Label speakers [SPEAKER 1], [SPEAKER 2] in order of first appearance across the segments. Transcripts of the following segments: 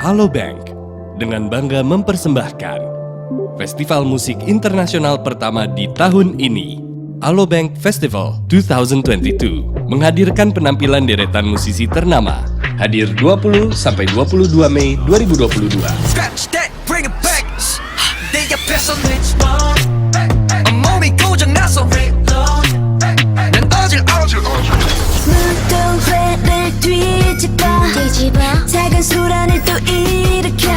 [SPEAKER 1] Alobank dengan bangga mempersembahkan Festival Musik Internasional pertama di tahun ini, Alobank Festival 2022, menghadirkan penampilan deretan musisi ternama. Hadir 20 sampai 22 Mei 2022.
[SPEAKER 2] 작은 소란을 또 일으켜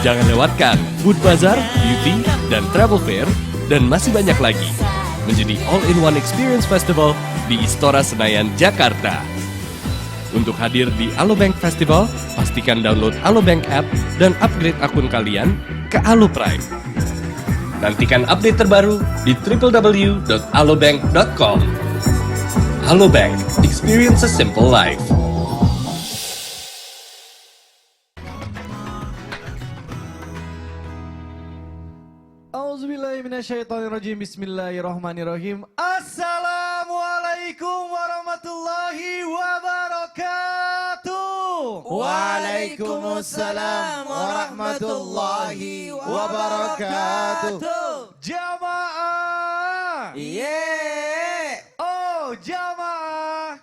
[SPEAKER 1] Jangan lewatkan Food Bazaar, Beauty, dan Travel Fair, dan masih banyak lagi. Menjadi all-in-one experience festival di Istora Senayan, Jakarta. Untuk hadir di Alobank Festival, pastikan download Alobank app dan upgrade akun kalian ke Aloprime. Nantikan update terbaru di www.alobank.com. Alobank, experience a simple life.
[SPEAKER 3] Auzubillahiminasyaitonirrajim. Bismillahirrahmanirrahim. Assalamualaikum warahmatullahi wabarakatuh.
[SPEAKER 4] Waalaikumsalam warahmatullahi wabarakatuh.
[SPEAKER 3] Jamaah. Oh, jamaah.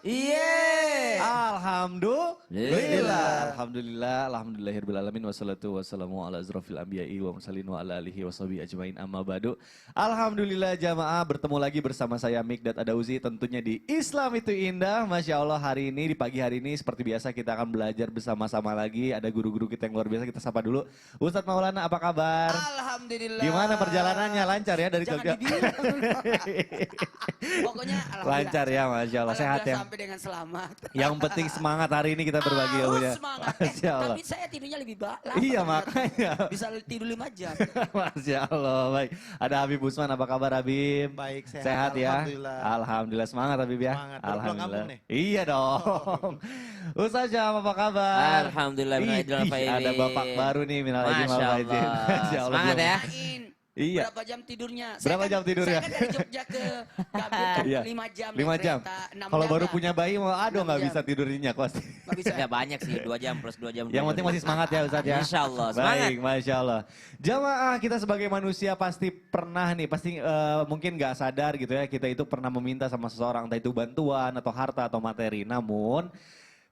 [SPEAKER 3] Alhamdulillahirrahmanirrahim. Wassalatu wassalamu ala asrofil anbiya'i wa mursalin wa ala alihi wa sahbihi ajmain amma ba'du. Alhamdulillah jamaah, bertemu lagi bersama saya Mikdad Adauzi tentunya di Islam Itu Indah. Masya Allah, hari ini di pagi hari ini seperti biasa kita akan belajar bersama-sama lagi. Ada guru-guru kita yang luar biasa, kita sapa dulu. Ustadz Maulana, apa kabar?
[SPEAKER 4] Alhamdulillah.
[SPEAKER 3] Gimana perjalanannya, lancar ya dari Jogja?
[SPEAKER 4] Pokoknya alhamdulillah.
[SPEAKER 3] Lancar ya, Masya Allah, sehat ya.
[SPEAKER 4] Sampai dengan selamat.
[SPEAKER 3] Yang penting semangat hari ini kita berbagi ilmunya.
[SPEAKER 4] Semangat.
[SPEAKER 3] Masya Allah.
[SPEAKER 4] Tapi saya tidurnya lebih lama.
[SPEAKER 3] Iya makanya.
[SPEAKER 4] Bisa tidur 5 jam.
[SPEAKER 3] Masya Allah, baik. Ada Habib Usman, apa kabar Habib?
[SPEAKER 5] Baik,
[SPEAKER 3] sehat ya?
[SPEAKER 5] Alhamdulillah.
[SPEAKER 3] Alhamdulillah, semangat Habib ya?
[SPEAKER 5] Semangat. Baru pulang
[SPEAKER 3] Alhamdulillah.
[SPEAKER 5] kampung nih.
[SPEAKER 3] Iya dong. Ustaz Syam, apa kabar?
[SPEAKER 6] Alhamdulillah, minal aidin wal faizin.
[SPEAKER 3] Ada bapak baru nih, minal aidin wal
[SPEAKER 6] Masya
[SPEAKER 3] faizin.
[SPEAKER 6] Allah.
[SPEAKER 3] Masya Allah.
[SPEAKER 6] Semangat ya.
[SPEAKER 3] Iya.
[SPEAKER 4] Berapa jam tidurnya?
[SPEAKER 3] Berapa jam tidurnya?
[SPEAKER 4] Saya kan dari Jogja ke Gambir
[SPEAKER 3] Iya.
[SPEAKER 4] 5 jam.
[SPEAKER 3] 5 jam. Kalau baru punya bayi, aduh
[SPEAKER 4] 6
[SPEAKER 3] nggak
[SPEAKER 4] jam.
[SPEAKER 3] bisa tidur nyenyak pasti.
[SPEAKER 4] Nggak bisa.
[SPEAKER 6] Nggak banyak sih, 2 jam plus 2 jam.
[SPEAKER 3] Yang penting masih semangat ya Ustadz ya.
[SPEAKER 6] Insya Allah, semangat.
[SPEAKER 3] Baik, Masya Allah. Jamaah, kita sebagai manusia pasti pernah nih, pasti mungkin nggak sadar gitu ya, kita itu pernah meminta sama seseorang, entah itu bantuan atau harta atau materi. Namun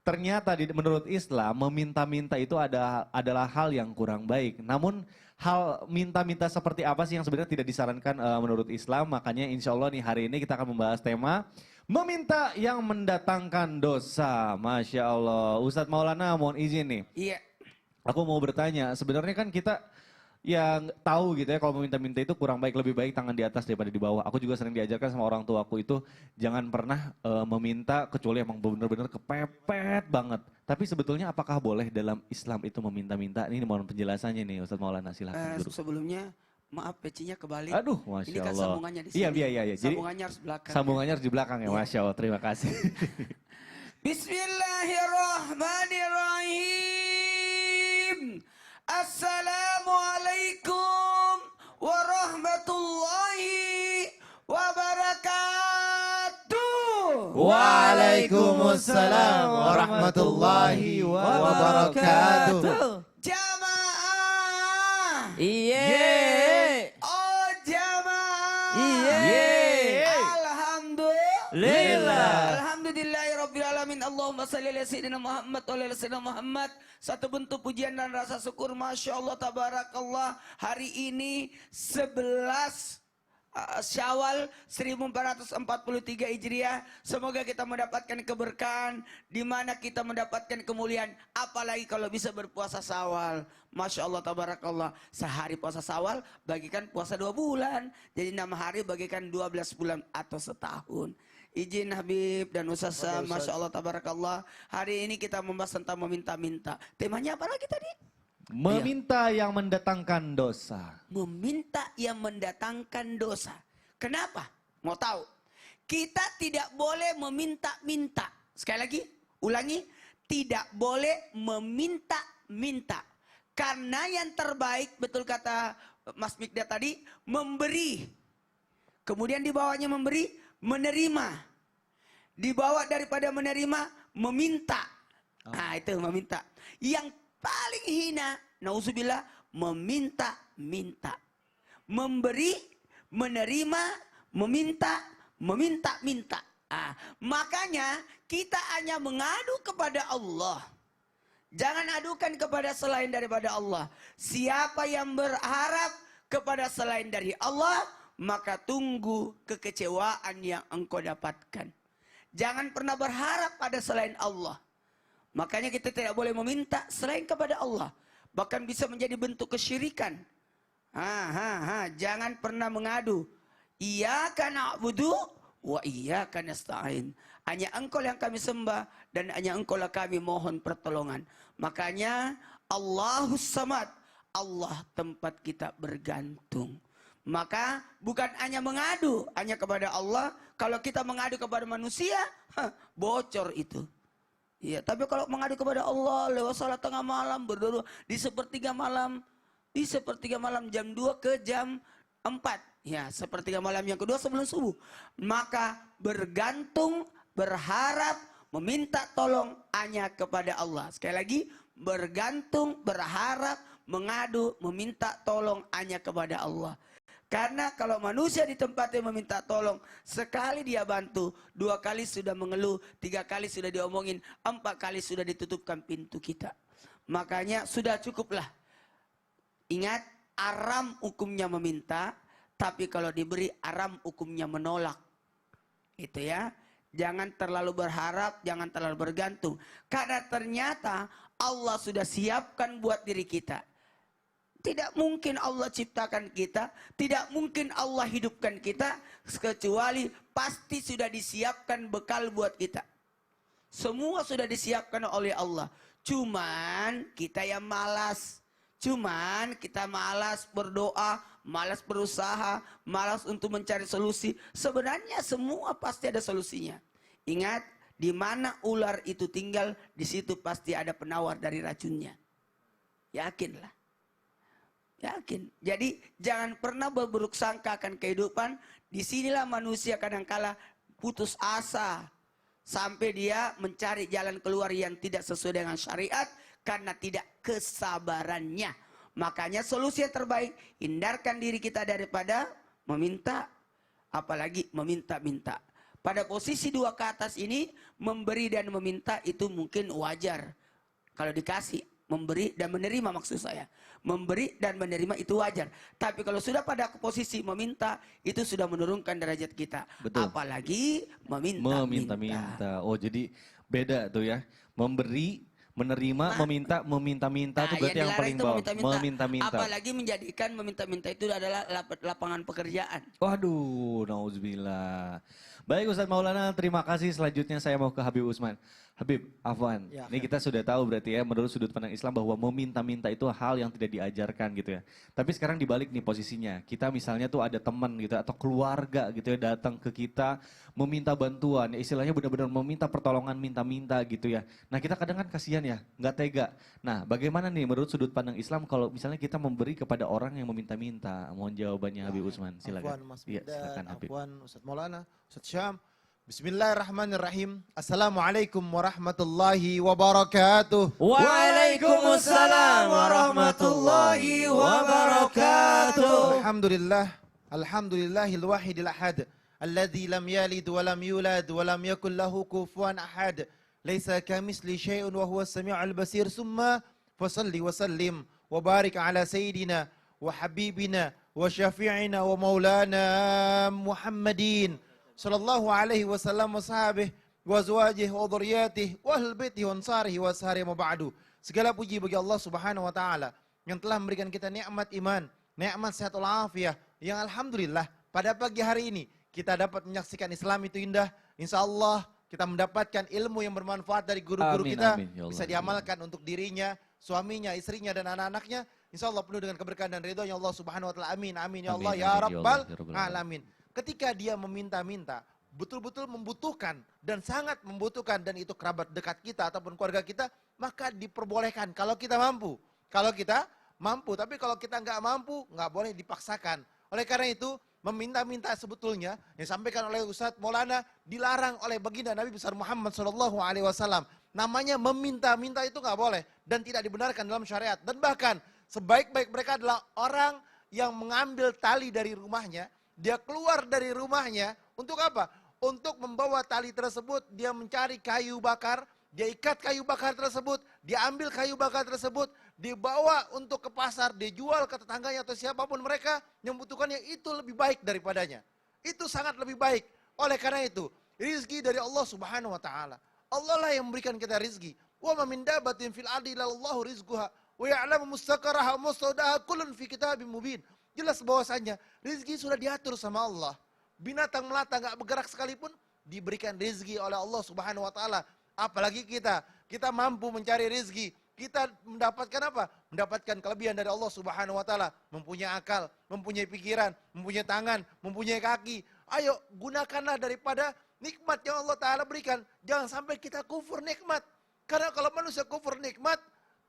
[SPEAKER 3] ternyata menurut Islam meminta-minta itu adalah hal yang kurang baik. Namun hal minta-minta seperti apa sih yang sebenarnya tidak disarankan menurut Islam? Makanya insya Allah nih hari ini kita akan membahas tema meminta yang mendatangkan dosa. Masya Allah. Ustadz Maulana mohon izin nih.
[SPEAKER 4] Iya.
[SPEAKER 3] Aku mau bertanya, sebenarnya kan kita yang tahu gitu ya kalau meminta-minta itu kurang baik, lebih baik tangan di atas daripada di bawah. Aku juga sering diajarkan sama orang tuaku itu jangan pernah meminta kecuali emang benar-benar kepepet banget. Tapi sebetulnya apakah boleh dalam Islam itu meminta-minta? Ini mohon penjelasannya nih Ustadz Maulana, silakan.
[SPEAKER 4] Sebelumnya maaf pecinya kebalik.
[SPEAKER 3] Aduh, Masya
[SPEAKER 4] Ini kan
[SPEAKER 3] Allah.
[SPEAKER 4] sambungannya di sini.
[SPEAKER 3] Iya. Jadi
[SPEAKER 4] sambungannya harus belakang.
[SPEAKER 3] sambungannya harus di belakang ya,
[SPEAKER 4] Iya.
[SPEAKER 3] Masya Allah. Terima kasih.
[SPEAKER 4] Bismillahirrahmanirrahim. Assalamualaikum warahmatullahi wabarakatuh.
[SPEAKER 5] Waalaikumsalam warahmatullahi wabarakatuh.
[SPEAKER 4] Jamaah.
[SPEAKER 6] Iya.
[SPEAKER 4] Oh jamaah.
[SPEAKER 6] Iya.
[SPEAKER 4] Alhamdulillah. Alhamdulillahirabbil alamin. Allahumma shalli ala sayyidina Muhammad wa ala sayyidina Muhammad. Satu bentuk pujian dan rasa syukur, Masya Allah, tabarakallah. Hari ini 11 Syawal 1443 Hijriah. Semoga kita mendapatkan keberkahan di mana kita mendapatkan kemuliaan. Apalagi kalau bisa berpuasa Syawal. Masya Allah tabarakallah. Sehari puasa Syawal bagikan puasa 2 bulan. Jadi 6 hari bagikan 12 bulan atau setahun. Izin Habib dan Ustaz, Masya Allah tabarakallah. Hari ini kita membahas tentang meminta-minta. Temanya apa lagi tadi?
[SPEAKER 3] Meminta yang mendatangkan dosa.
[SPEAKER 4] Meminta yang mendatangkan dosa. Kenapa? Mau tahu? Kita tidak boleh meminta-minta. Sekali lagi, ulangi. Tidak boleh meminta-minta. Karena yang terbaik, betul kata Mas Mikdad tadi, memberi. Kemudian di bawahnya memberi, menerima. Di bawah daripada menerima, meminta. Nah itu meminta. Yang paling hina, nauzubillah, meminta-minta. Memberi, menerima, meminta, meminta-minta. Nah, makanya kita hanya mengadu kepada Allah. Jangan adukan kepada selain daripada Allah. Siapa yang berharap kepada selain dari Allah, maka tunggu kekecewaan yang engkau dapatkan. Jangan pernah berharap pada selain Allah. Makanya kita tidak boleh meminta selain kepada Allah. Bahkan bisa menjadi bentuk kesyirikan. Jangan pernah mengadu. Iyyaka na'budu wa iyyaka nasta'in. Hanya engkau yang kami sembah dan hanya engkau lah kami mohon pertolongan. Makanya Allahus Samad. Allah tempat kita bergantung. Maka bukan hanya mengadu hanya kepada Allah. Kalau kita mengadu kepada manusia, bocor itu. Ya, tapi kalau mengadu kepada Allah lewat salat tengah malam, berdoa di sepertiga malam jam 2 ke jam 4. Ya, sepertiga malam yang kedua sebelum subuh. Maka bergantung, berharap, meminta tolong hanya kepada Allah. Sekali lagi, bergantung, berharap, mengadu, meminta tolong hanya kepada Allah. Karena kalau manusia di tempatnya meminta tolong, sekali dia bantu, 2 kali sudah mengeluh, 3 kali sudah diomongin, 4 kali sudah ditutupkan pintu kita. Makanya sudah cukuplah. Ingat, aram hukumnya meminta, tapi kalau diberi aram hukumnya menolak. Itu ya. Jangan terlalu berharap, jangan terlalu bergantung. Karena ternyata Allah sudah siapkan buat diri kita. Tidak mungkin Allah ciptakan kita, tidak mungkin Allah hidupkan kita, kecuali pasti sudah disiapkan bekal buat kita. Semua sudah disiapkan oleh Allah. Cuman kita yang malas. Cuman kita malas berdoa, malas berusaha, malas untuk mencari solusi. Sebenarnya semua pasti ada solusinya. Ingat, di mana ular itu tinggal, di situ pasti ada penawar dari racunnya. Yakinlah. Yakin. Jadi jangan pernah berburuk sangka akan kehidupan. Disinilah manusia kadangkala putus asa. Sampai dia mencari jalan keluar yang tidak sesuai dengan syariat. Karena tidak kesabarannya. Makanya solusi yang terbaik. Hindarkan diri kita daripada meminta. Apalagi meminta-minta. Pada posisi 2 ke atas ini. Memberi dan meminta itu mungkin wajar. Kalau dikasih. Memberi dan menerima maksud saya. Memberi dan menerima itu wajar. Tapi kalau sudah pada posisi meminta, itu sudah menurunkan derajat kita.
[SPEAKER 3] Betul.
[SPEAKER 4] Apalagi meminta-minta.
[SPEAKER 3] Oh jadi beda tuh ya. Memberi, menerima, meminta-minta tuh berarti yang paling bawah. Meminta-minta.
[SPEAKER 4] Apalagi menjadikan meminta-minta itu adalah lapangan pekerjaan.
[SPEAKER 3] Waduh, nauzubillah. Baik Ustadz Maulana, terima kasih. Selanjutnya saya mau ke Habib Usman. Habib, Afwan,
[SPEAKER 5] Ya,
[SPEAKER 3] ini kita sudah tahu berarti ya menurut sudut pandang Islam bahwa meminta-minta itu hal yang tidak diajarkan gitu ya. Tapi sekarang dibalik nih posisinya, kita misalnya tuh ada teman gitu atau keluarga gitu ya datang ke kita meminta bantuan, ya istilahnya benar-benar meminta pertolongan, minta-minta gitu ya. Nah kita kadang kan kasihan ya, nggak tega. Nah bagaimana nih menurut sudut pandang Islam kalau misalnya kita memberi kepada orang yang meminta-minta? Mohon jawabannya Habib Usman, silakan.
[SPEAKER 5] Afwan Mas
[SPEAKER 3] Iya,
[SPEAKER 5] Bidan,
[SPEAKER 3] silakan Habib.
[SPEAKER 5] Afwan Ustadz Maulana, Ustadz Syam. Bismillahirrahmanirrahim. Assalamualaikum warahmatullahi wabarakatuh.
[SPEAKER 6] Waalaikumsalam warahmatullahi wabarakatuh.
[SPEAKER 5] Alhamdulillah. Alhamdulillahil wahidil ahad. Alladzi lam yalid wa lam yulad wa lam yakul lahu kufuwan ahad. Laisa kamisli syai'un wa huwas sami'ul basir. Summa fasalli wa sallim wa barik ala sayyidina wa habibina وشفيعنا ومولانا محمد صلى الله عليه وسلم وصحبه وأزواجه وذرياته وأهل بيته وأنصاره وأصحابه وبعد. Segala puji bagi Allah Subhanahu wa taala yang telah memberikan kita nikmat iman, nikmat sehat walafiat, yang alhamdulillah pada pagi hari ini kita dapat menyaksikan Islam itu indah. Insya Allah kita mendapatkan ilmu yang bermanfaat dari guru-guru
[SPEAKER 3] Amin,
[SPEAKER 5] kita,
[SPEAKER 3] amin, ya Allah.
[SPEAKER 5] bisa diamalkan untuk dirinya, suaminya, istrinya, dan anak-anaknya. Insya Allah penuh dengan keberkahan dan ridhonya Allah Subhanahu wa taala. Amin, amin ya
[SPEAKER 3] Amin,
[SPEAKER 5] Allah,
[SPEAKER 3] amin,
[SPEAKER 5] ya
[SPEAKER 3] ya
[SPEAKER 5] Rabbal
[SPEAKER 3] Allah, ya Rabbal
[SPEAKER 5] alamin. Ketika dia meminta-minta, betul-betul membutuhkan dan sangat membutuhkan, dan itu kerabat dekat kita ataupun keluarga kita, maka diperbolehkan kalau kita mampu. Kalau kita mampu, tapi kalau kita nggak mampu, nggak boleh dipaksakan. Oleh karena itu, meminta-minta sebetulnya yang disampaikan oleh Ustadz Maulana dilarang oleh baginda Nabi besar Muhammad SAW. Namanya meminta-minta itu nggak boleh dan tidak dibenarkan dalam syariat. Dan bahkan sebaik-baik mereka adalah orang yang mengambil tali dari rumahnya, dia keluar dari rumahnya untuk apa? Untuk membawa tali tersebut, dia mencari kayu bakar, dia ikat kayu bakar tersebut, dia ambil kayu bakar tersebut, dibawa untuk ke pasar, dijual ke tetangganya atau siapapun mereka yang membutuhkannya, itu lebih baik daripadanya. Itu sangat lebih baik. Oleh karena itu, rizki dari Allah Subhanahu wa taala. Allah lah yang memberikan kita rizki. Wa ma min dabatin fil ardi illallahu rizquha wa ya'lamu mustaqarraha wa mustawdaha kullun fi kitabim mubin. Jelas bahwasanya rizki sudah diatur sama Allah. Binatang melata nggak bergerak sekalipun diberikan rizki oleh Allah Subhanahu wa taala. Apalagi kita mampu mencari rizki. Kita mendapatkan apa? Mendapatkan kelebihan dari Allah Subhanahu wa taala, mempunyai akal, mempunyai pikiran, mempunyai tangan, mempunyai kaki. Ayo gunakanlah daripada nikmat yang Allah taala berikan. Jangan sampai kita kufur nikmat. Karena kalau manusia kufur nikmat,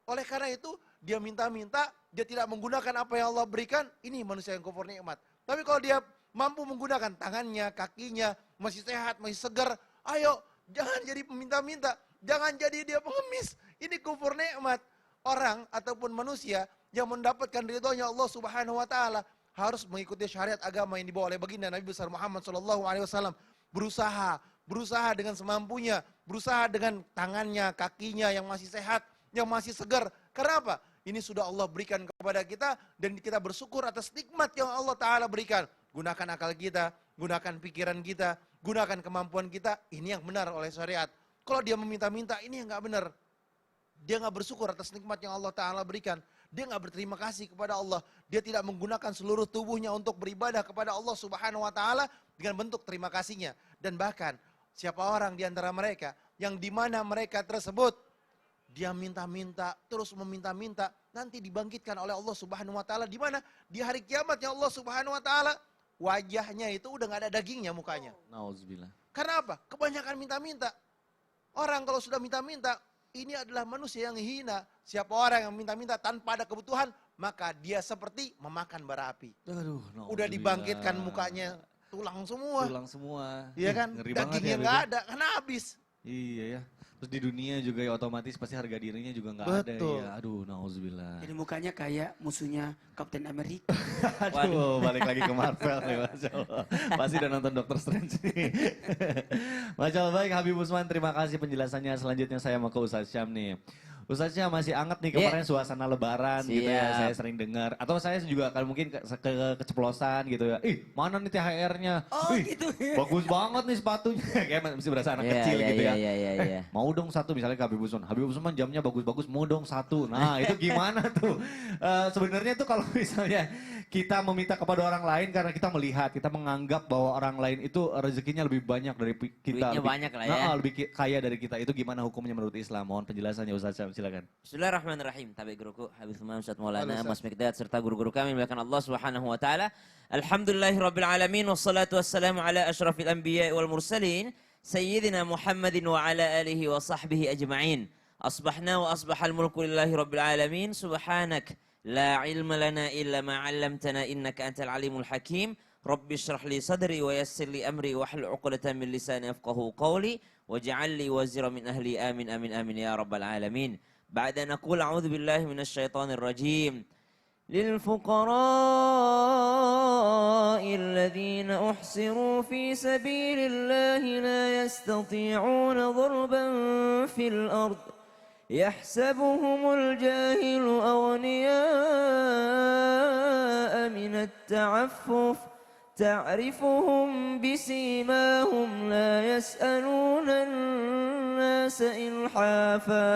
[SPEAKER 5] oleh karena itu dia minta-minta, dia tidak menggunakan apa yang Allah berikan, ini manusia yang kufur nikmat. Tapi kalau dia mampu menggunakan tangannya, kakinya, masih sehat, masih segar, ayo jangan jadi peminta-minta, jangan jadi dia pengemis. Ini kufur nikmat. Orang ataupun manusia yang mendapatkan ridhonya Allah Subhanahu wa taala harus mengikuti syariat agama yang dibawa oleh baginda Nabi besar Muhammad SAW. Berusaha dengan semampunya, berusaha dengan tangannya, kakinya yang masih sehat, yang masih segar. Karena apa? Ini sudah Allah berikan kepada kita dan kita bersyukur atas nikmat yang Allah taala berikan. Gunakan akal kita, gunakan pikiran kita, gunakan kemampuan kita. Ini yang benar oleh syariat. Kalau dia meminta-minta, ini yang nggak benar. Dia nggak bersyukur atas nikmat yang Allah Ta'ala berikan. Dia nggak berterima kasih kepada Allah. Dia tidak menggunakan seluruh tubuhnya untuk beribadah kepada Allah Subhanahu Wa Ta'ala dengan bentuk terima kasihnya. Dan bahkan siapa orang di antara mereka yang dimana mereka tersebut dia minta-minta, terus meminta-minta, nanti dibangkitkan oleh Allah Subhanahu Wa Ta'ala di mana? Di hari kiamat yang Allah Subhanahu Wa Ta'ala wajahnya itu udah nggak ada dagingnya mukanya.
[SPEAKER 3] Nauzubillah.
[SPEAKER 5] Karena apa? Kebanyakan minta-minta. Orang kalau sudah minta-minta, ini adalah manusia yang hina. Siapa orang yang minta-minta tanpa ada kebutuhan, maka dia seperti memakan bara api.
[SPEAKER 3] Aduh,
[SPEAKER 5] Udah dibangkitkan mukanya tulang semua.
[SPEAKER 3] Tulang semua.
[SPEAKER 5] Iya kan?
[SPEAKER 3] Ngeri banget
[SPEAKER 5] Dagingnya
[SPEAKER 3] ya,
[SPEAKER 5] nggak
[SPEAKER 3] Beb.
[SPEAKER 5] ada, karena habis.
[SPEAKER 3] Iya ya. Terus di dunia juga ya otomatis pasti harga dirinya juga nggak ada
[SPEAKER 5] Betul.
[SPEAKER 3] ya. Aduh, nauzubillah.
[SPEAKER 4] Jadi mukanya kayak musuhnya Captain America.
[SPEAKER 3] Aduh, balik lagi ke Marvel nih, Masya Allah. Pasti udah nonton Doctor Strange nih. Masya Allah, baik Habib Usman, terima kasih penjelasannya. Selanjutnya saya mau ke Ustaz Syam nih. Ustaz Syam masih anget nih kemarin suasana lebaran gitu ya,
[SPEAKER 6] Siap.
[SPEAKER 3] saya sering dengar. Atau saya juga kalau mungkin keceplosan gitu ya. Ih, mana nih THR-nya?
[SPEAKER 4] Oh,
[SPEAKER 3] Ih,
[SPEAKER 4] gitu.
[SPEAKER 3] bagus banget nih sepatunya. Kayak mesti berasa anak
[SPEAKER 6] Iya,
[SPEAKER 3] kecil
[SPEAKER 6] iya,
[SPEAKER 3] gitu ya.
[SPEAKER 6] iya, iya, iya.
[SPEAKER 3] Mau dong satu misalnya ke Habib Usman. Habib Usman jamnya bagus-bagus, mau dong satu. Nah itu gimana tuh? Sebenarnya tuh kalau misalnya kita meminta kepada orang lain karena kita melihat, kita menganggap bahwa orang lain itu rezekinya lebih banyak dari kita.
[SPEAKER 6] Duitnya banyak lah ya.
[SPEAKER 3] Lebih kaya dari kita. Itu gimana hukumnya menurut Islam? Mohon penjelasannya Ustaz Syam, silakan.
[SPEAKER 6] Bismillahirrahmanirrahim. Tabi guruku Habib Umam Ustaz Maulana
[SPEAKER 5] Halo, Ustaz.
[SPEAKER 6] Mas Mikdad serta guru-guru kami melakukan Allah Subhanahu wa taala. Alhamdulillahirabbil alamin wassalatu wassalamu ala asyrafil anbiya'i wal mursalin sayyidina Muhammadin wa ala alihi wa sahbihi ajma'in. Asbahna wa asbahal mulku lillahi rabbil alamin. Subhanak la ilma lana illa ma 'allamtana innaka antal alimul hakim. Rabbi shrah li sadri wa yassir li amri wa hlul 'uqdatam min lisani yafqahu qawli waj'al li wazira min ahli amin amin amin ya rabbal alamin. بعد أن نقول أعوذ بالله من الشيطان الرجيم للفقراء الذين أحصروا في سبيل الله لا يستطيعون ضربا في الأرض يحسبهم الجاهل أغنياء من التعفف تعرفهم بسيماهم لا يسألون الناس إلحافا.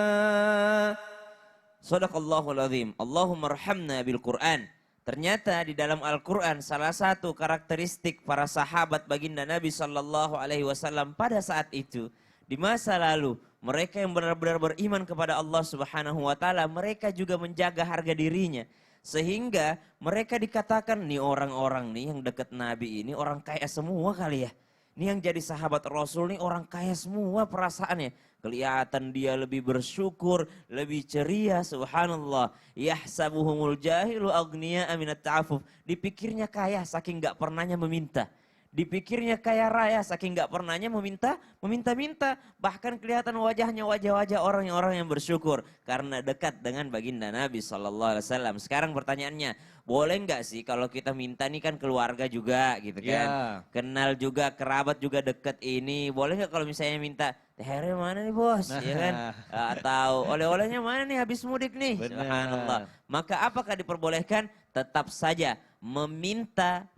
[SPEAKER 6] Sadaqallahul azim. Allahumma arhamna bil Qur'an. Ternyata di dalam Al-Quran salah satu karakteristik para sahabat baginda Nabi Sallallahu Alaihi Wasallam pada saat itu, di masa lalu, mereka yang benar-benar beriman kepada Allah Subhanahu Wa Taala, mereka juga menjaga harga dirinya. Sehingga mereka dikatakan, nih orang-orang nih yang dekat Nabi ini orang kaya semua kali ya. Ini yang jadi sahabat Rasul nih orang kaya semua perasaannya. Kelihatan dia lebih bersyukur, lebih ceria, subhanallah. Yahsabuhumul jahilu agniya'a minat ta'afuf. Dipikirnya kaya saking gak pernahnya meminta. Dipikirnya kaya raya saking gak pernahnya meminta-minta. Bahkan kelihatan wajahnya wajah-wajah orang yang bersyukur. Karena dekat dengan baginda Nabi SAW. Sekarang pertanyaannya, boleh nggak sih kalau kita minta nih kan keluarga juga gitu kan.
[SPEAKER 3] Yeah.
[SPEAKER 6] Kenal juga, kerabat juga deket ini. Boleh nggak kalau misalnya minta, THR mana nih bos? Ya kan? Atau oleh-olehnya mana nih habis mudik nih?
[SPEAKER 3] Benar.
[SPEAKER 6] Subhanallah. Maka apakah diperbolehkan? Tetap saja meminta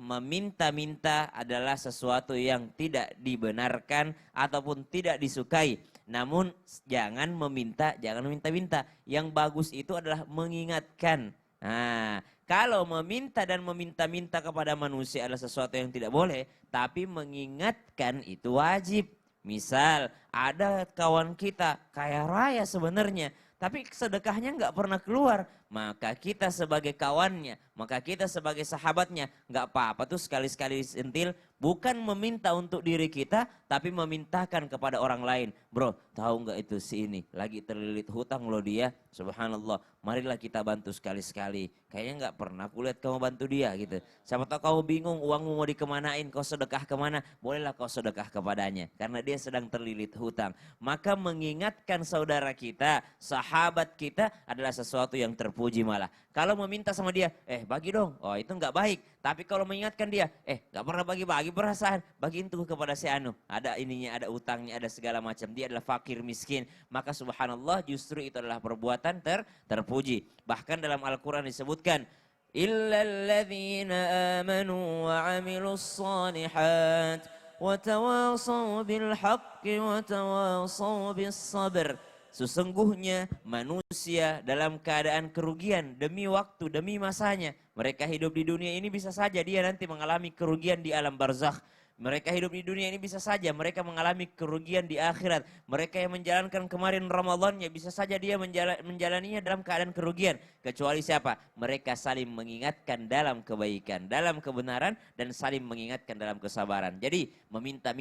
[SPEAKER 6] adalah sesuatu yang tidak dibenarkan ataupun tidak disukai. Namun jangan meminta-minta. Yang bagus itu adalah mengingatkan. Nah, kalau meminta dan meminta-minta kepada manusia adalah sesuatu yang tidak boleh, tapi mengingatkan itu wajib. Misal ada kawan kita kaya raya sebenarnya, tapi sedekahnya nggak pernah keluar. Maka kita sebagai kawannya, maka kita sebagai sahabatnya, nggak apa-apa tuh sekali-sekali sentil, bukan meminta untuk diri kita, tapi memintakan kepada orang lain. Bro, tahu nggak itu si ini lagi terlilit hutang loh dia, subhanallah. Marilah kita bantu sekali-sekali. Kayaknya nggak pernah kulihat kamu bantu dia gitu. Siapa tahu kamu bingung uangmu mau dikemanain, kau sedekah kemana? Bolehlah kau sedekah kepadanya, karena dia sedang terlilit hutang. Maka mengingatkan saudara kita, sahabat kita adalah sesuatu yang terpuji malah. Kalau meminta sama dia, bagi dong, oh itu nggak baik. Tapi kalau mengingatkan dia, nggak pernah bagi-bagi perasaan, bagiin tuh kepada si Anu. Ada ininya, ada utangnya, ada segala macam. Dia adalah fakir miskin. Maka subhanallah justru itu adalah perbuatan terpuji. Bahkan dalam Al-Quran disebutkan, illalladzina amanu wa amilus salihat wa tawasaw bil haqqi wa tawasaw bis sabr. Sesungguhnya manusia dalam keadaan kerugian demi waktu, demi masanya. Mereka hidup di dunia ini bisa saja dia nanti mengalami kerugian di alam barzakh. Mereka hidup di dunia ini bisa saja mereka mengalami kerugian di akhirat. Mereka yang menjalankan kemarin Ramadannya bisa saja dia menjalaninya dalam keadaan kerugian. Kecuali siapa? Mereka saling mengingatkan dalam kebaikan, dalam kebenaran, dan saling mengingatkan dalam kesabaran. Jadi meminta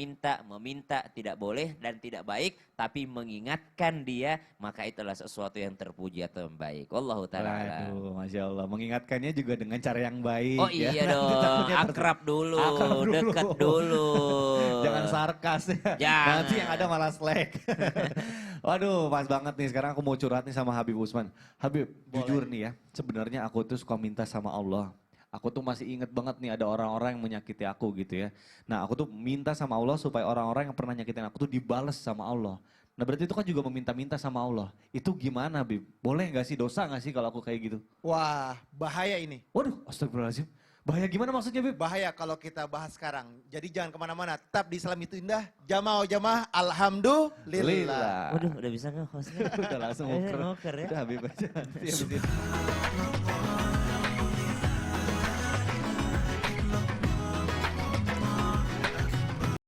[SPEAKER 6] tidak boleh dan tidak baik, tapi mengingatkan dia, maka itulah sesuatu yang terpuji atau yang baik. Wallahu ta'ala.
[SPEAKER 3] Waduh, Masya Allah. Mengingatkannya juga dengan cara yang baik.
[SPEAKER 6] Oh iya dong, akrab dulu, dekat dulu.
[SPEAKER 3] Jangan sarkas ya.
[SPEAKER 6] Jangan.
[SPEAKER 3] Nanti yang ada malah slack. Waduh, pas banget nih. Sekarang aku mau curhat nih sama Habib Usman. Habib, jujur nih ya. Sebenarnya aku tuh suka minta sama Allah. Aku tuh masih inget banget nih ada orang-orang yang menyakiti aku gitu ya. Nah aku tuh minta sama Allah supaya orang-orang yang pernah nyakitin aku tuh dibales sama Allah. Nah berarti itu kan juga meminta-minta sama Allah. Itu gimana Bib? Boleh gak sih, dosa gak sih kalau aku kayak gitu?
[SPEAKER 5] Wah, bahaya ini.
[SPEAKER 3] Waduh, astagfirullahaladzim. Bahaya gimana maksudnya Bib?
[SPEAKER 5] Bahaya kalau kita bahas sekarang. Jadi jangan kemana-mana. Tetap di Islam itu indah. Jamaah alhamdulillah.
[SPEAKER 6] Waduh, udah bisa nge-host nih?
[SPEAKER 3] Udah langsung
[SPEAKER 6] Ngoker ya.
[SPEAKER 3] Udah Habib aja. Nanti habis ini.